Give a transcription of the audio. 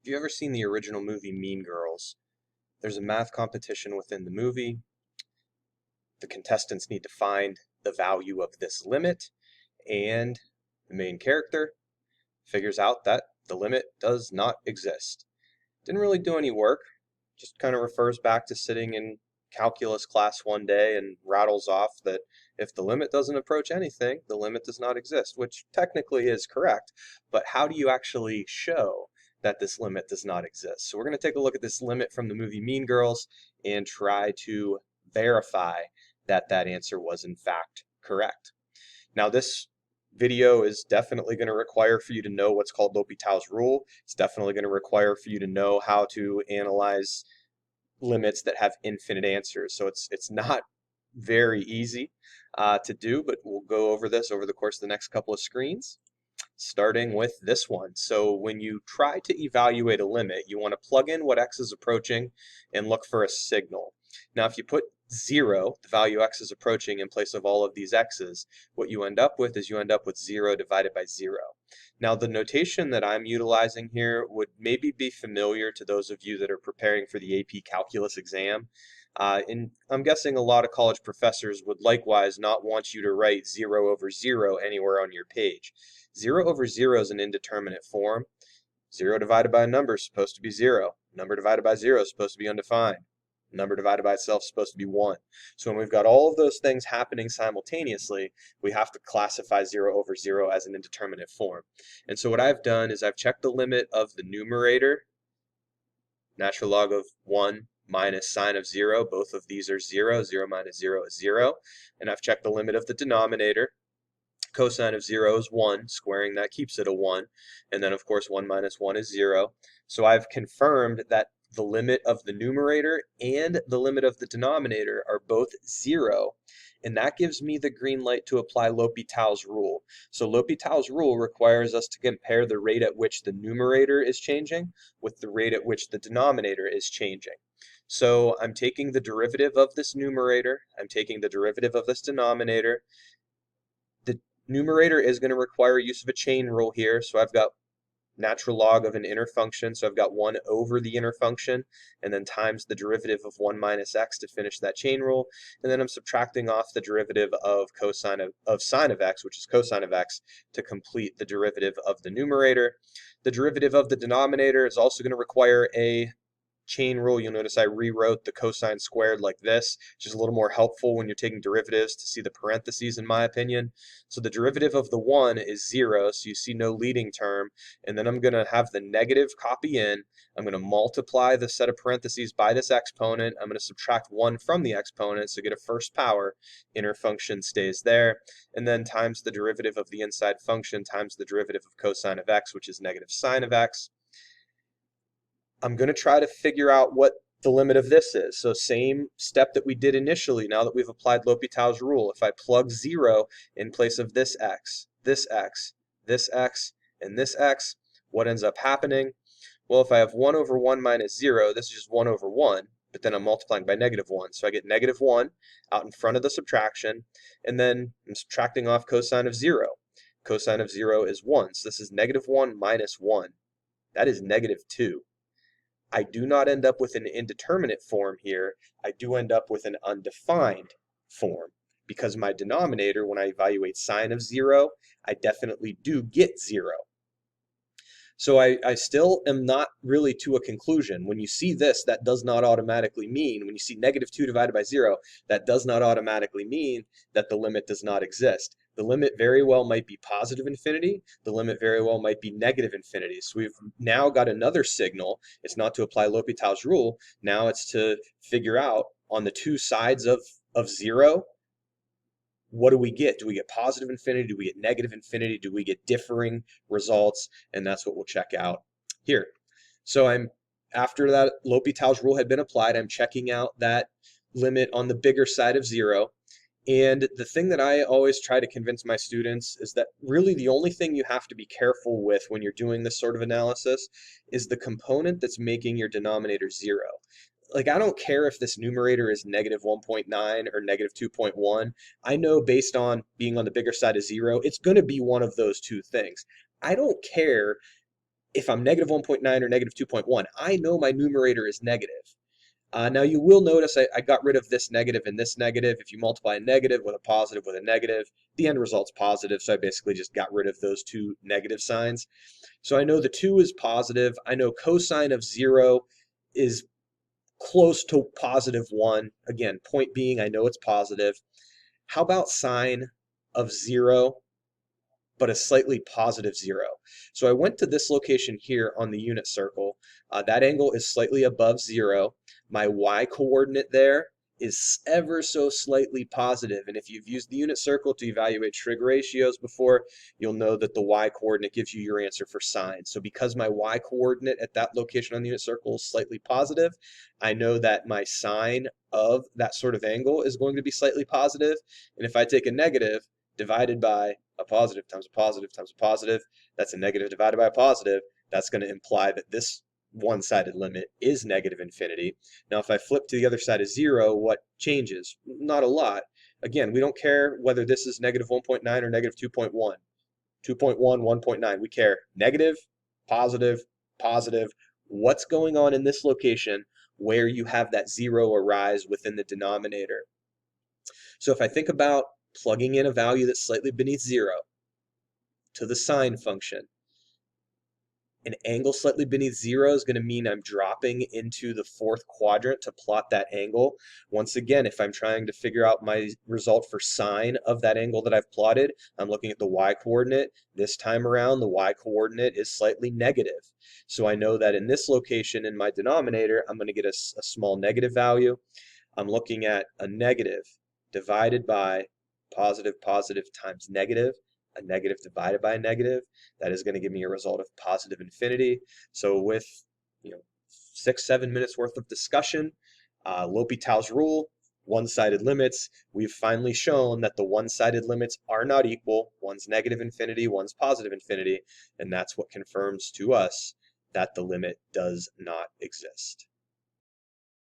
Have you ever seen the original movie Mean Girls? There's a math competition within the movie. The contestants need to find the value of this limit, and the main character figures out that the limit does not exist. Didn't really do any work, just kind of refers back to sitting in calculus class one day and rattles off that if the limit doesn't approach anything, the limit does not exist, which technically is correct, but how do you actually show that this limit does not exist? So we're going to take a look at this limit from the movie Mean Girls and try to verify that that answer was in fact correct. Now this video is definitely going to require for you to know what's called L'Hopital's rule. It's definitely going to require for you to know how to analyze limits that have infinite answers. So it's not very easy to do, but we'll go over this over the course of the next couple of screens, starting with this one. So when you try to evaluate a limit, you want to plug in what x is approaching and look for a signal. Now, if you put 0, the value x is approaching, in place of all of these x's, what you end up with is you end up with 0 divided by 0. Now, the notation that I'm utilizing here would maybe be familiar to those of you that are preparing for the AP Calculus exam. And I'm guessing a lot of college professors would likewise not want you to write 0 over 0 anywhere on your page. 0 over 0 is an indeterminate form. 0 divided by a number is supposed to be 0. Number divided by 0 is supposed to be undefined. Number divided by itself is supposed to be 1. So when we've got all of those things happening simultaneously, we have to classify 0 over 0 as an indeterminate form. And so what I've done is I've checked the limit of the numerator, natural log of 1 minus sine of 0. Both of these are 0. 0 minus 0 is 0. And I've checked the limit of the denominator. Cosine of 0 is 1. Squaring that keeps it a 1. And then, of course, 1 minus 1 is 0. So I've confirmed that the limit of the numerator and the limit of the denominator are both 0, and that gives me the green light to apply L'Hopital's rule. So L'Hopital's rule requires us to compare the rate at which the numerator is changing with the rate at which the denominator is changing. So I'm taking the derivative of this numerator, I'm taking the derivative of this denominator. The numerator is going to require use of a chain rule here, so I've got natural log of an inner function, so I've got 1 over the inner function, and then times the derivative of 1 minus x to finish that chain rule, and then I'm subtracting off the derivative of cosine of sine of x, which is cosine of x, to complete the derivative of the numerator. The derivative of the denominator is also going to require a chain rule. You'll notice I rewrote the cosine squared like this, which is a little more helpful when you're taking derivatives to see the parentheses, in my opinion. So the derivative of the 1 is 0, so you see no leading term, and then I'm going to have the negative copy in. I'm going to multiply the set of parentheses by this exponent. I'm going to subtract 1 from the exponent, so get a first power. Inner function stays there, and then times the derivative of the inside function times the derivative of cosine of x, which is negative sine of x. I'm going to try to figure out what the limit of this is. So same step that we did initially, now that we've applied L'Hopital's rule. If I plug 0 in place of this x, this x, this x, and this x, what ends up happening? Well, if I have 1 over 1 minus 0, this is just 1 over 1, but then I'm multiplying by negative 1. So I get negative 1 out in front of the subtraction, and then I'm subtracting off cosine of 0. Cosine of 0 is 1, so this is negative 1 minus 1. That is negative 2. I do not end up with an indeterminate form here. I do end up with an undefined form because my denominator, when I evaluate sine of 0, I definitely do get 0. So I still am not really to a conclusion. When you see this, that does not automatically mean, when you see negative 2 divided by 0, that does not automatically mean that the limit does not exist. The limit very well might be positive infinity. The limit very well might be negative infinity. So we've now got another signal. It's not to apply L'Hopital's rule. Now it's to figure out on the two sides of 0, what do we get? Do we get positive infinity? Do we get negative infinity? Do we get differing results? And that's what we'll check out here. So after that L'Hopital's rule had been applied, I'm checking out that limit on the bigger side of 0. And the thing that I always try to convince my students is that really the only thing you have to be careful with when you're doing this sort of analysis is the component that's making your denominator 0. Like, I don't care if this numerator is negative 1.9 or negative 2.1. I know based on being on the bigger side of 0, it's going to be one of those two things. I don't care if I'm negative 1.9 or negative 2.1, I know my numerator is negative. Now you will notice I got rid of this negative and this negative. If you multiply a negative with a positive with a negative, the end result's positive, so I basically just got rid of those two negative signs. So I know the 2 is positive. I know cosine of 0 is close to positive 1. Again, point being, I know it's positive. How about sine of 0, but a slightly positive 0? So I went to this location here on the unit circle. That angle is slightly above 0. My y-coordinate there is ever so slightly positive. And if you've used the unit circle to evaluate trig ratios before, you'll know that the y-coordinate gives you your answer for sine. So because my y-coordinate at that location on the unit circle is slightly positive, I know that my sine of that sort of angle is going to be slightly positive. And if I take a negative divided by a positive times a positive times a positive, that's a negative divided by a positive, that's going to imply that this one-sided limit is negative infinity. Now, if I flip to the other side of 0, what changes? Not a lot. Again, we don't care whether this is negative 1.9 or negative 2.1. 2.1, 1.9. We care negative, positive, positive. What's going on in this location where you have that 0 arise within the denominator? So if I think about plugging in a value that's slightly beneath 0 to the sine function, an angle slightly beneath 0 is going to mean I'm dropping into the fourth quadrant to plot that angle. Once again, if I'm trying to figure out my result for sine of that angle that I've plotted, I'm looking at the y-coordinate. This time around, the y-coordinate is slightly negative. So I know that in this location in my denominator, I'm going to get a small negative value. I'm looking at a negative divided by positive, positive times negative. A negative divided by a negative, that is going to give me a result of positive infinity. So with 6-7 minutes worth of discussion, L'Hopital's rule, one-sided limits, we've finally shown that the one-sided limits are not equal. One's negative infinity, one's positive infinity, and that's what confirms to us that the limit does not exist.